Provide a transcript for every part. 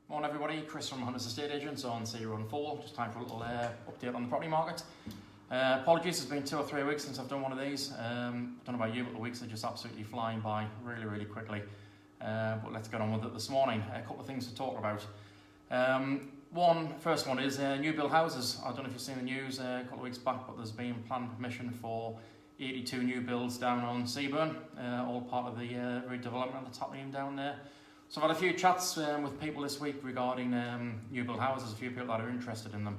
Morning everybody, Chris from Hunters Estate Agents on C14. Just time for a little update on the property market. Apologies, it's been 2 or 3 weeks since I've done one of these. I don't know about you, but the weeks are just absolutely flying by really quickly. But let's get on with it this morning. A couple of things to talk about. First one is new build houses. I don't know if you've seen the news a couple of weeks back, but there's been planning permission for 82 new builds down on Seaburn, all part of the redevelopment that's happening down there. So I've had a few chats with people this week regarding new build houses, a few people that are interested in them,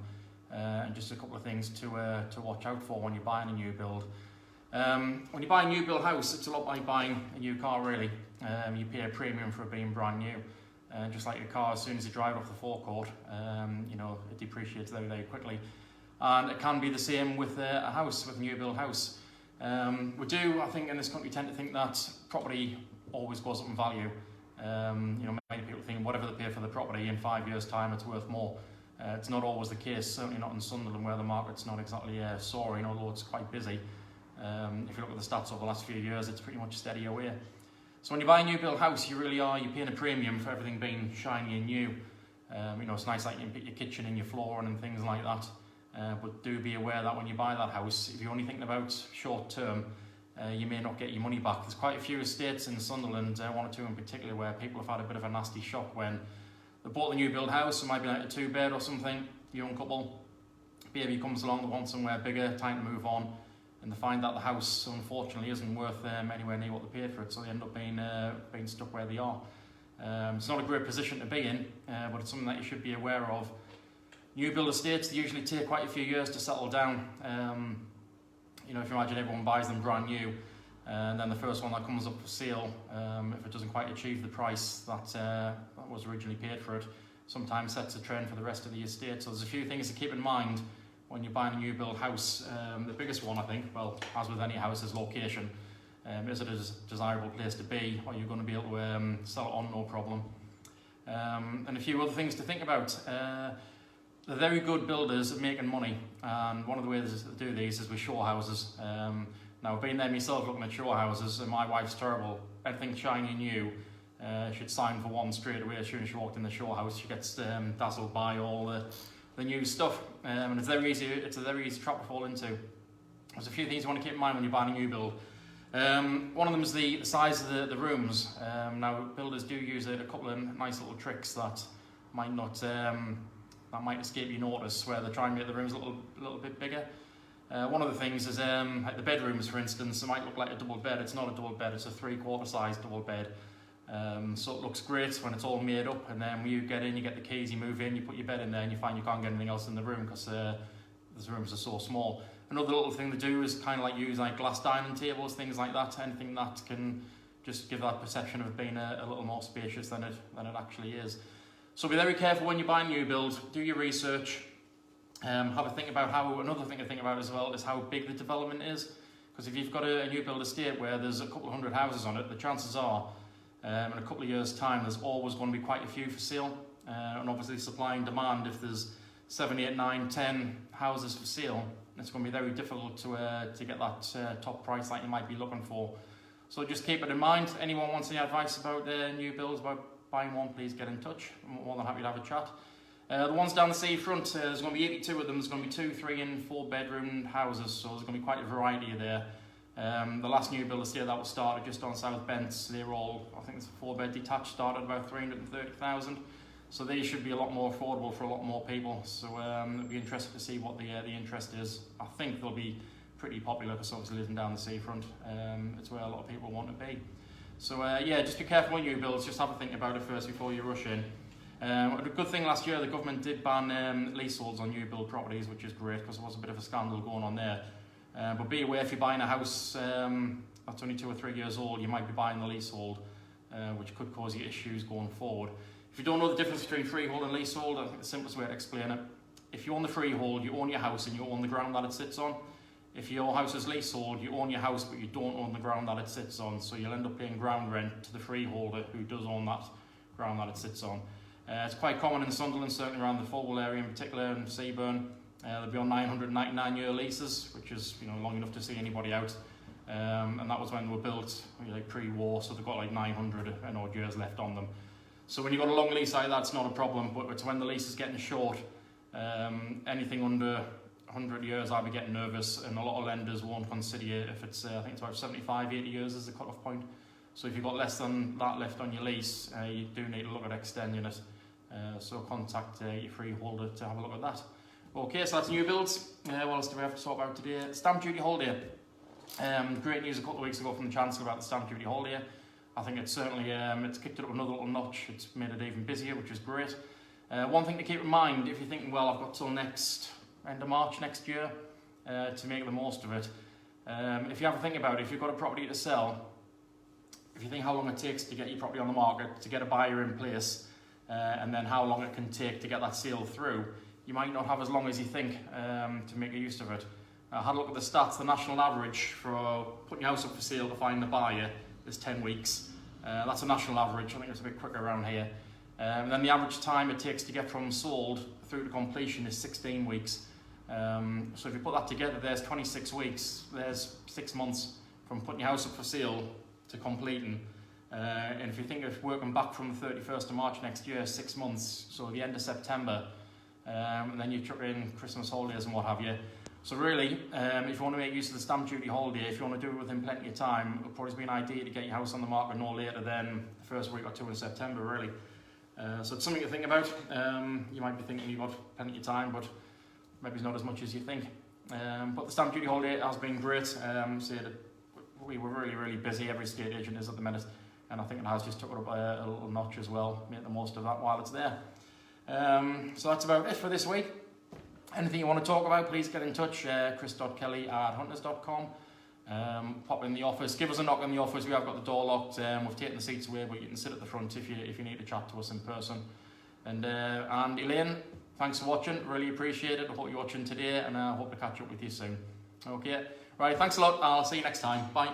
and just a couple of things to watch out for when you're buying a new build. When you buy a new build house, it's a lot like buying a new car really. You pay a premium for it being brand new. Just like your car, as soon as you drive off the forecourt, it depreciates very quickly. And it can be the same with a house, with a new build house. We do, I think, in this country tend to think that property always goes up in value. Many people think whatever they pay for the property in 5 years' time, it's worth more. It's not always the case, certainly not in Sunderland where the market's not exactly soaring, although it's quite busy. If you look at the stats over the last few years, it's pretty much steady away. So when you buy a new build house, you're paying a premium for everything being shiny and new. It's nice like you can put your kitchen and your flooring and things like that. But do be aware that when you buy that house, if you're only thinking about short term, you may not get your money back. There's quite a few estates in Sunderland, one or two in particular, where people have had a bit of a nasty shock when they bought the new build house. It might be like a 2-bed or something, young couple, baby comes along, they want somewhere bigger, time to move on, and they find that the house unfortunately isn't worth anywhere near what they paid for it, so they end up being stuck where they are. It's not a great position to be in, but it's something that you should be aware of. New build estates, they usually take quite a few years to settle down. If you imagine everyone buys them brand new, and then the first one that comes up for sale, if it doesn't quite achieve the price that was originally paid for it, sometimes sets a trend for the rest of the estate. So there's a few things to keep in mind when you're buying a new build house. The biggest one, I think, well, as with any house, is location. Is it a desirable place to be? Are you going to be able to sell it on no problem? And a few other things to think about. They're very good builders at making money, and one of the ways to do these is with show houses. Now, I've been there myself looking at show houses, and my wife's terrible. Anything shiny new, she'd sign for one straight away as soon as she walked in the show house. She gets dazzled by all the new stuff, and it's a very easy trap to fall into. There's a few things you want to keep in mind when you're buying a new build. One of them is the size of the rooms. Now, builders do use a couple of nice little tricks that might escape your notice, where they try and make the rooms a little bit bigger. One of the things is like the bedrooms, for instance. It might look like a double bed. It's not a double bed, it's a 3/4 size double bed. So it looks great when it's all made up, and then when you get in, you get the keys, you move in, you put your bed in there, and you find you can't get anything else in the room because the rooms are so small. Another little thing to do is kind of like use like glass dining tables, things like that, anything that can just give that perception of being a little more spacious than it actually is. So be very careful when you buy a new build, do your research, have a think about another thing to think about as well is how big the development is. Because if you've got a new build estate where there's a couple of hundred houses on it, the chances are in a couple of years' time there's always going to be quite a few for sale. And obviously supply and demand, if there's 7, 8, 9, 10 houses for sale, it's going to be very difficult to get that top price that you might be looking for. So just keep it in mind. Anyone wants any advice about new builds, about buying one, please get in touch. I'm more than happy to have a chat. The ones down the seafront, there's going to be 82 of them. There's going to be 2, 3 and 4 bedroom houses, so there's going to be quite a variety there. The last new build estate that was started just on South Bents, they're all, I think it's a 4-bed detached, started about 330,000. So they should be a lot more affordable for a lot more people. So it'll be interesting to see what the interest is. I think they'll be pretty popular because obviously living down the seafront, it's where a lot of people want to be. So just be careful when you build, just have a think about it first before you rush in. A good thing last year, the government did ban leaseholds on new build properties, which is great because there was a bit of a scandal going on there. But be aware, if you're buying a house that's only 2 or 3 years old, you might be buying the leasehold, which could cause you issues going forward. If you don't know the difference between freehold and leasehold, I think the simplest way to explain it, if you own the freehold, you own your house and you own the ground that it sits on. If your house is leasehold, you own your house, but you don't own the ground that it sits on. So you'll end up paying ground rent to the freeholder who does own that ground that it sits on. It's quite common in Sunderland, certainly around the Folwell area in particular, and Seaburn. They'll be on 999-year leases, which is long enough to see anybody out. And that was when they were built, like pre-war, so they've got like 900 and odd years left on them. So when you've got a long lease like that, it's not a problem, but it's when the lease is getting short, anything under 100 years, I'll be getting nervous, and a lot of lenders won't consider you if it's, I think it's about 75, 80 years is the cut-off point. So if you've got less than that left on your lease, you do need to look at extending it. So contact your freeholder to have a look at that. Okay, so that's new builds. What else do we have to talk about today? Stamp duty holiday. Great news a couple of weeks ago from the Chancellor about the stamp duty holiday. I think it's certainly, it's kicked it up another little notch. It's made it even busier, which is great. One thing to keep in mind, if you're thinking, well, I've got till end of March next year to make the most of it. If you have a think about it, if you've got a property to sell, if you think how long it takes to get your property on the market, to get a buyer in place, and then how long it can take to get that sale through, you might not have as long as you think to make a use of it. I had a look at the stats. The national average for putting your house up for sale to find a buyer is 10 weeks. That's a national average. I think it's a bit quicker around here. And then the average time it takes to get from sold through to completion is 16 weeks. So if you put that together, there's 26 weeks. There's 6 months from putting your house up for sale to completing. And if you think of working back from the 31st of March next year, 6 months, so the end of September, and then you chuck in Christmas holidays and what have you. So really, if you want to make use of the stamp duty holiday, if you want to do it within plenty of time, it'll probably be an idea to get your house on the market no later than the first week or two in September, really. So it's something to think about. You might be thinking you've got plenty of time, but maybe it's not as much as you think. But the stamp duty holiday has been great. We were really, really busy. Every estate agent is at the minute, and I think it has just took it up a little notch as well. Make the most of that while it's there. So that's about it for this week. Anything you want to talk about, please get in touch. chris.kelly@hunters.com. Pop in the office, give us a knock in the office. We have got the door locked. We've taken the seats away, but you can sit at the front if you need to chat to us in person. And Elaine, thanks for watching. Really appreciate it. I hope you're watching today, and I hope to catch up with you soon. Okay, right. Thanks a lot. I'll see you next time. Bye.